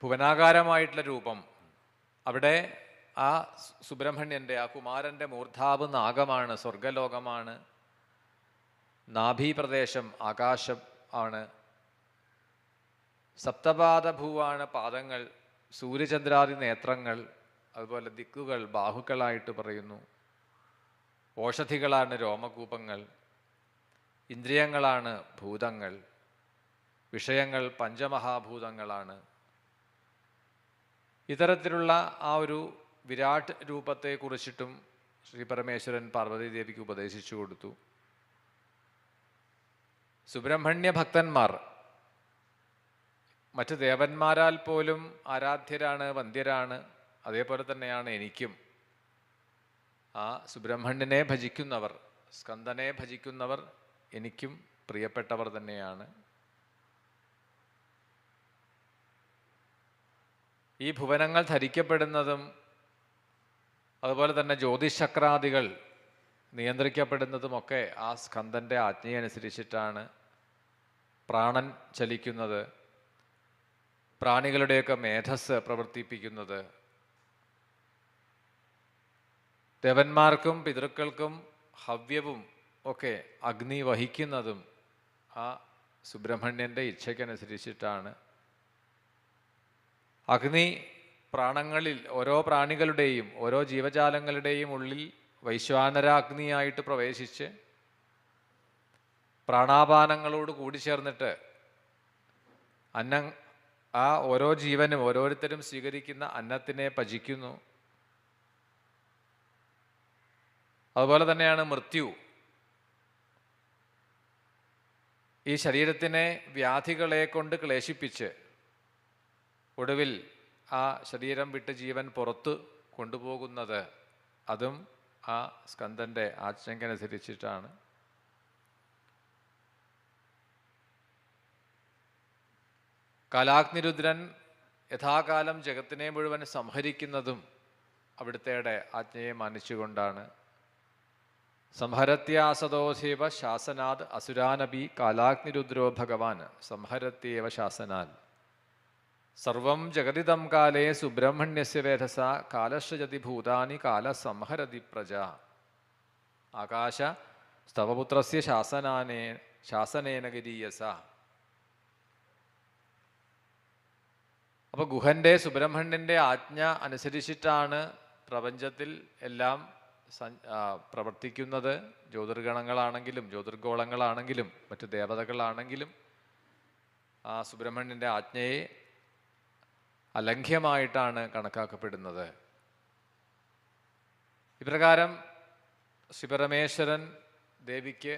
ഭുവനാകാരമായിട്ടുള്ള രൂപം. അവിടെ ആ സുബ്രഹ്മണ്യൻ്റെ, ആ കുമാരൻ്റെ മൂർധാവ് നാഗമാണ്, സ്വർഗലോകമാണ്. നാഭീപ്രദേശം ആകാശം ആണ്. സപ്തപാദഭൂവാണ് പാദങ്ങൾ, സൂര്യചന്ദ്രാദി നേത്രങ്ങൾ, അതുപോലെ ദിക്കുകൾ ബാഹുക്കളായിട്ട് പറയുന്നു. ഓഷധികളാണ് രോമകൂപങ്ങൾ, ഇന്ദ്രിയങ്ങളാണ് ഭൂതങ്ങൾ, വിഷയങ്ങൾ പഞ്ചമഹാഭൂതങ്ങളാണ്. ഇത്തരത്തിലുള്ള ആ ഒരു വിരാട് രൂപത്തെക്കുറിച്ചിട്ടും ശ്രീ പരമേശ്വരൻ പാർവതീദേവിക്ക് ഉപദേശിച്ചു കൊടുത്തു. സുബ്രഹ്മണ്യ ഭക്തന്മാർ മറ്റ് ദേവന്മാരാൽ പോലും ആരാധ്യരാണ്, വന്ദ്യരാണ്. അതേപോലെ തന്നെയാണ് എനിക്കും. ആ സുബ്രഹ്മണ്യനെ ഭജിക്കുന്നവർ, സ്കന്ദനെ ഭജിക്കുന്നവർ എനിക്കും പ്രിയപ്പെട്ടവർ തന്നെയാണ്. ഈ ഭുവനങ്ങൾ ധരിക്കപ്പെടുന്നതും അതുപോലെ തന്നെ ജ്യോതിശക്രാദികൾ നിയന്ത്രിക്കപ്പെടുന്നതുമൊക്കെ ആ സ്കന്ദൻ്റെ ആജ്ഞയനുസരിച്ചിട്ടാണ്. പ്രാണൻ ചലിക്കുന്നത്, പ്രാണികളുടെയൊക്കെ മേധസ് പ്രവർത്തിപ്പിക്കുന്നത്, ദേവന്മാർക്കും പിതൃക്കൾക്കും ഹവ്യവും ഒക്കെ അഗ്നി വഹിക്കുന്നതും ആ സുബ്രഹ്മണ്യൻ്റെ ഇച്ഛയ്ക്കനുസരിച്ചിട്ടാണ്. അഗ്നി പ്രാണങ്ങളിൽ ഓരോ പ്രാണികളുടെയും ഓരോ ജീവജാലങ്ങളുടെയും ഉള്ളിൽ വൈശ്വാനരാഗ്നിയായിട്ട് പ്രവേശിച്ച് പ്രാണാപാനങ്ങളോട് കൂടിച്ചേർന്നിട്ട് അന്നം, ആ ഓരോ ജീവനും ഓരോരുത്തരും സ്വീകരിക്കുന്ന അന്നത്തിനെ പചിക്കുന്നു. അതുപോലെ തന്നെയാണ് മൃത്യു. ഈ ശരീരത്തിനെ വ്യാധികളെ കൊണ്ട് ക്ലേശിപ്പിച്ച് ഒടുവിൽ ആ ശരീരം വിട്ട് ജീവൻ പുറത്ത് കൊണ്ടുപോകുന്നത് അതും ആ സ്കന്ദൻ്റെ ആജ്ഞയ്ക്കനുസരിച്ചിട്ടാണ്. കാലാഗ്നിരുദ്രൻ യഥാകാലം ജഗത്തിനെ മുഴുവൻ സംഹരിക്കുന്നതും അവിടുത്തെ ആജ്ഞയെ മാനിച്ചുകൊണ്ടാണ്. സംഹരത്യാസദോധേവ ശാസനാത് അസുരാനപി കാലാഗ്നിരുദ്രോ ഭഗവാൻ സംഹരത്യേവ ശാസനാൽ. സർവം ജഗതിദം കാലേ സുബ്രഹ്മണ്യസ്യ വേധസ കാലശ്രജതി ഭൂതാനി കാലസംഹരതി പ്രജ. ആകാശ സ്തവപുത്രസ്യ ശാസനേന ഗരീയസ. അപ്പോൾ ഗുഹൻ്റെ സുബ്രഹ്മണ്യൻ്റെ ആജ്ഞ അനുസരിച്ചിട്ടാണ് പ്രപഞ്ചത്തിൽ എല്ലാം പ്രവർത്തിക്കുന്നത്. ജ്യോതിർഗണങ്ങളാണെങ്കിലും ജ്യോതിർഗോളങ്ങളാണെങ്കിലും മറ്റ് ദേവതകളാണെങ്കിലും ആ സുബ്രഹ്മണ്യൻ്റെ ആജ്ഞയെ അലംഘ്യമായിട്ടാണ് കണക്കാക്കപ്പെടുന്നത്. ഇപ്രകാരം ശ്രീപരമേശ്വരൻ ദേവിക്ക്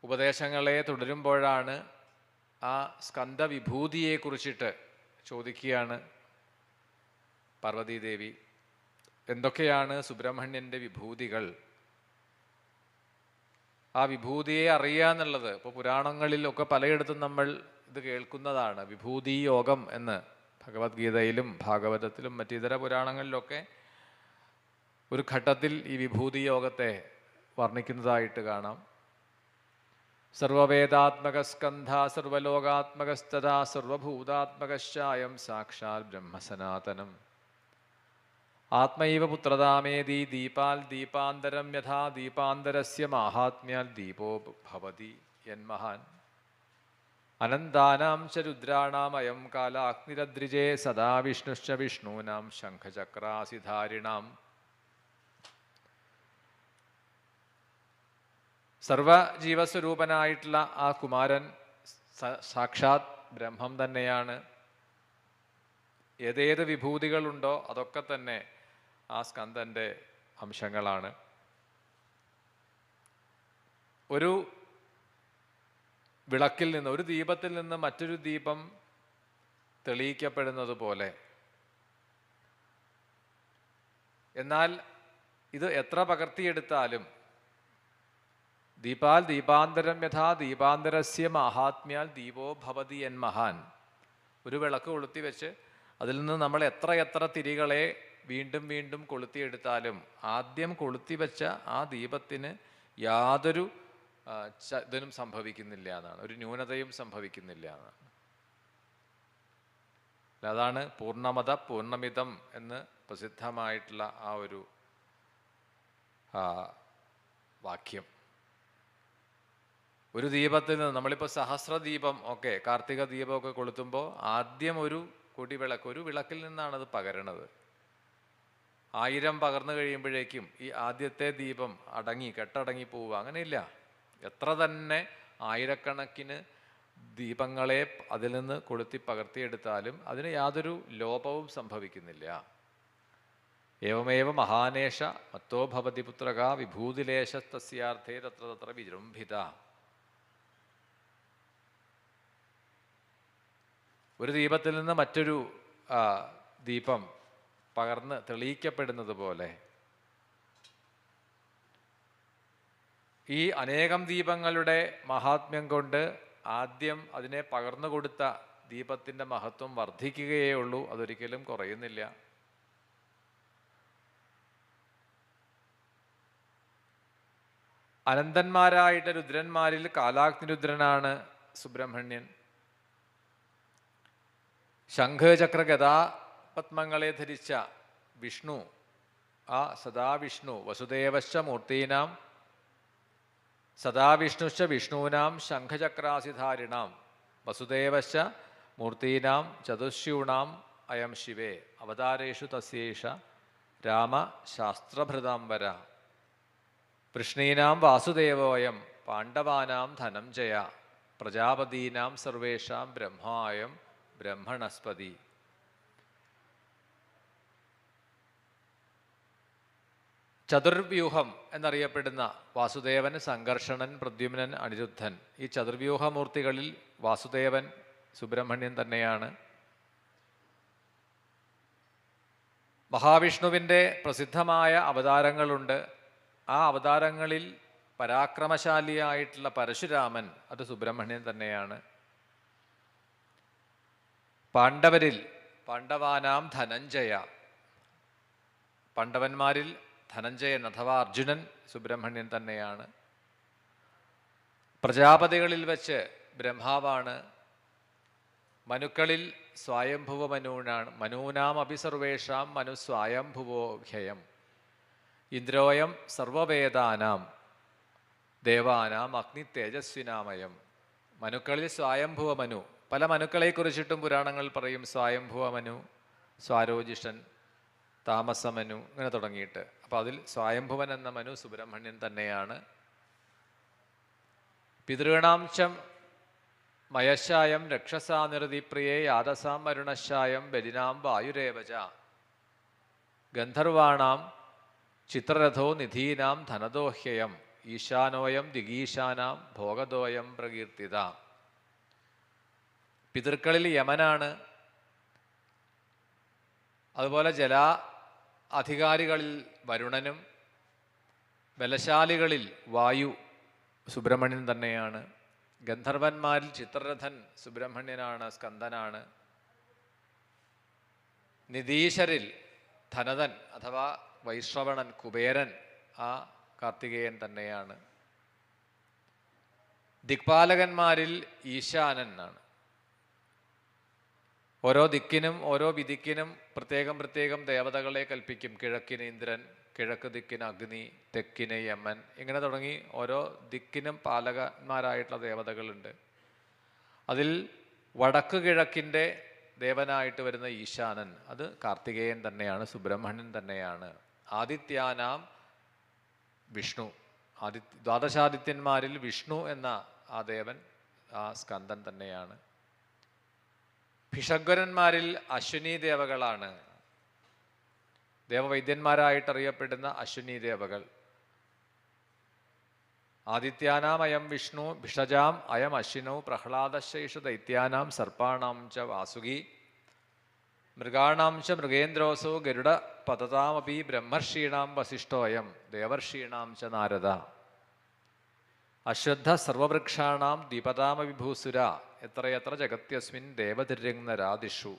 ഉപദേശങ്ങളെ തുടരുമ്പോഴാണ് ആ സ്കന്ദവിഭൂതിയെക്കുറിച്ചിട്ട് ചോദിക്കുകയാണ് പാർവതീദേവി. എന്തൊക്കെയാണ് സുബ്രഹ്മണ്യൻ്റെ വിഭൂതികൾ? ആ വിഭൂതിയെ അറിയുക എന്നുള്ളത് ഇപ്പോൾ പുരാണങ്ങളിലൊക്കെ പലയിടത്തും നമ്മൾ ഇത് കേൾക്കുന്നതാണ്. വിഭൂതി യോഗം എന്ന് ഭഗവത്ഗീതയിലും ഭാഗവതത്തിലും മറ്റിതര പുരാണങ്ങളിലൊക്കെ ഒരു ഘട്ടത്തിൽ ഈ വിഭൂതി യോഗത്തെ വർണ്ണിക്കുന്നതായിട്ട് കാണാം. സർവവേദാത്മക സ്കന്ധ സർവലോകാത്മകസ്തഥാ സർവഭൂതാത്മകശ്ചായം സാക്ഷാൽ ബ്രഹ്മസനാതനം. ആത്മൈവ പുത്രതാമേതി ദീപാൽ ദീപാന്തരം യഥാ ദീപാന്തരസ്യ മാഹാത്മ്യാൽ ദീപോ ഭവതി യന്മഹാൻ. അനന്താനാം ച രുദ്രാണാമയം കാല അഗ്നിരദ്രിജേ സദാ വിഷ്ണുശ്ച വിഷ്ണൂനാം ശംഖചക്രാസിധാരിണാം. സർവജീവസ്വരൂപനായിട്ടുള്ള ആ കുമാരൻ സാക്ഷാത് ബ്രഹ്മം തന്നെയാണ്. ഏതേത് വിഭൂതികളുണ്ടോ അതൊക്കെ തന്നെ ആ സ്കന്ദൻ്റെ അംശങ്ങളാണ്. ഒരു വിളക്കിൽ നിന്ന്, ഒരു ദീപത്തിൽ നിന്ന് മറ്റൊരു ദീപം തെളിയിക്കപ്പെടുന്നത് പോലെ. എന്നാൽ ഇത് എത്ര പകർത്തിയെടുത്താലും ദീപാൽ ദീപാന്തരം യഥാ ദീപാന്തരസ്യ മാഹാത്മ്യാൽ ദീപോ ഭവതി യന്മഹാൻ. ഒരു വിളക്ക് കൊളുത്തി വെച്ച് അതിൽ നിന്ന് നമ്മൾ എത്ര തിരികളെ വീണ്ടും വീണ്ടും കൊളുത്തിയെടുത്താലും ആദ്യം കൊളുത്തി വെച്ച ആ ദീപത്തിന് യാതൊരു ഇതിനും സംഭവിക്കുന്നില്ല എന്നാണ്, ഒരു ന്യൂനതയും സംഭവിക്കുന്നില്ല എന്നാണ്. അതാണ് പൂർണ്ണമത പൂർണ്ണമിതം എന്ന് പ്രസിദ്ധമായിട്ടുള്ള ആ ഒരു വാക്യം. ഒരു ദീപത്തിൽ നിന്ന് നമ്മളിപ്പോൾ സഹസ്രദീപം ഒക്കെ കാർത്തിക ദീപമൊക്കെ കൊളുത്തുമ്പോൾ ആദ്യം ഒരു കൊടിവിളക്ക്, ഒരു വിളക്കിൽ നിന്നാണ് അത് പകരണത്. 1000 പകർന്നു കഴിയുമ്പോഴേക്കും ഈ ആദ്യത്തെ ദീപം കെട്ടടങ്ങി പോവുക, അങ്ങനെയില്ല. എത്ര തന്നെ ആയിരക്കണക്കിന് ദീപങ്ങളെ അതിൽ നിന്ന് കൊളുത്തി പകർത്തിയെടുത്താലും അതിന് യാതൊരു ലോപവും സംഭവിക്കുന്നില്ല. ഏവമേവ മഹാനേഷ മത്തോ ഭവതി പുത്രക വിഭൂതിലേശ തസ്യാർത്ഥേ തത്ര തത്ര വിജൃംഭിത. ഒരു ദീപത്തിൽ നിന്ന് മറ്റൊരു ദീപം പകർന്ന് തെളിയിക്കപ്പെടുന്നത് പോലെ ഈ അനേകം ദീപങ്ങളുടെ മഹാത്മ്യം കൊണ്ട് ആദ്യം അതിനെ പകർന്നു കൊടുത്ത ദീപത്തിൻ്റെ മഹത്വം വർദ്ധിക്കുകയേ ഉള്ളൂ, അതൊരിക്കലും കുറയുന്നില്ല. അനന്തന്മാരായിട്ട് രുദ്രന്മാരിൽ കാലാഗ്നി രുദ്രനാണ് സുബ്രഹ്മണ്യൻ. ശംഖ് ചക്ര ഗദാ പത്മങ്ങളെ ധരിച്ച വിഷ്ണു, ആ സദാവിഷ്ണു വസുദേവശ്ച മൂർത്തീനാം സദാവിഷ്ണുശ്ച വിഷ്ണൂനാം ശംഖചക്രാസിധാരിണാം വസുദേവശ്ച മൂർത്തീനാം ചതുഷ്യൂണാം അയം ശിവേ അവതാരേഷു തസ്യേഷ രാമ ശാസ്ത്രഭൃതാംബര വൃഷ്ണീനാം വാസുദേവോയം പാണ്ഡവാനാം ധനഞ്ജയ പ്രജാപതീനാം സർവേഷാം ബ്രഹ്മായം ബ്രഹ്മണസ്പതി. ചതുർവ്യൂഹം എന്നറിയപ്പെടുന്ന വാസുദേവൻ, സംഘർഷണൻ, പ്രദ്യുമ്നൻ, അനിരുദ്ധൻ, ഈ ചതുർവ്യൂഹമൂർത്തികളിൽ വാസുദേവൻ സുബ്രഹ്മണ്യൻ തന്നെയാണ്. മഹാവിഷ്ണുവിൻ്റെ പ്രസിദ്ധമായ അവതാരങ്ങളുണ്ട്. ആ അവതാരങ്ങളിൽ പരാക്രമശാലിയായിട്ടുള്ള പരശുരാമൻ അത് സുബ്രഹ്മണ്യൻ തന്നെയാണ്. പാണ്ഡവരിൽ പാണ്ഡവാനാം ധനഞ്ജയ, പാണ്ഡവന്മാരിൽ ധനഞ്ജയൻ അഥവാ അർജുനൻ സുബ്രഹ്മണ്യൻ തന്നെയാണ്. പ്രജാപതികളിൽ വെച്ച് ബ്രഹ്മാവാണ്. മനുക്കളിൽ സ്വായംഭുവ മനൂനാണ്. മനൂനാം അഭിസർവേഷാം മനു സ്വായംഭുവോഭ്യയം ഇന്ദ്രോയം സർവവേദാനാം ദേവാനാം അഗ്നി തേജസ്വിനാമയം. മനുക്കളിൽ സ്വായംഭുവ മനു. പല മനുക്കളെക്കുറിച്ചിട്ടും പുരാണങ്ങൾ പറയും. സ്വായംഭുവ മനു, സ്വാരോജിഷൻ, താമസമനു, ഇങ്ങനെ തുടങ്ങിയിട്ട്. അപ്പോൾ അതിൽ സ്വായംഭുവൻ എന്ന മനു സുബ്രഹ്മണ്യൻ തന്നെയാണ്. പിതൃഗണാംശം മയശായം രക്ഷസാ നിർദിപ്രിയേ യാദസാം വരുണശായം ബലിനാം വായുരേവച ഗന്ധർവാണാം ചിത്രരഥോ നിധീനാം ധനദോഹ്യയം ഈശാനോയം ദിഗീശാനാം ഭോഗദോയം പ്രകീർത്തിത. പിതൃക്കളിൽ യമനാണ്. അതുപോലെ അധികാരികളിൽ വരുണനും ബലശാലികളിൽ വായു സുബ്രഹ്മണ്യൻ തന്നെയാണ്. ഗന്ധർവന്മാരിൽ ചിത്രരഥൻ സുബ്രഹ്മണ്യനാണ്, സ്കന്ദനാണ്. നിധീശരിൽ ധനതൻ അഥവാ വൈശ്രവണൻ, കുബേരൻ ആ കാർത്തികേയൻ തന്നെയാണ്. ദിക്പാലകന്മാരിൽ ഈശാനൻ ആണ്. ഓരോ ദിക്കിനും ഓരോ വിധിക്കിനും പ്രത്യേകം പ്രത്യേകം ദേവതകളെ കൽപ്പിക്കും. കിഴക്കിന് ഇന്ദ്രൻ, കിഴക്ക് ദിക്കിന് അഗ്നി, തെക്കിന് യമൻ, ഇങ്ങനെ തുടങ്ങി ഓരോ ദിക്കിനും പാലകന്മാരായിട്ടുള്ള ദേവതകളുണ്ട്. അതിൽ വടക്ക് കിഴക്കിൻ്റെ ദേവനായിട്ട് വരുന്ന ഈശാനൻ അത് കാർത്തികേയൻ തന്നെയാണ്, സുബ്രഹ്മണ്യൻ തന്നെയാണ്. ആദിത്യാനാം വിഷ്ണു, ദ്വാദശാദിത്യന്മാരിൽ വിഷ്ണു എന്ന ആ ദേവൻ ആ സ്കന്ദൻ തന്നെയാണ്. ഭിഷഗ്വരന്മാരിൽ അശ്വിനി ദേവകളാണ്. ദേവവൈദ്യന്മാരായിട്ടറിയപ്പെടുന്ന അശ്വിനി ദേവകൾ. ആദിത്യാനാം അയം വിഷ്ണു ഭിഷജാം അയം അശ്വിനോ പ്രഹ്ലാദശൈഷ ദൈത്യാനാം സർപ്പാണാം ച വാസുകി മൃഗാണാം ച മൃഗേന്ദ്രോസോ ഗരുഡ പതതാമപി ബ്രഹ്മർഷീണാം വസിഷ്ഠോയം ദേവർഷീണാം ച നാരദ അശ്വത്ഥ സർവവൃക്ഷാണാം ദ്വിപദാമവിഭൂസുര എത്രയെത്ര ജഗത്യസ്മിൻ ദേവതിര്യങ്നരാദിഷു.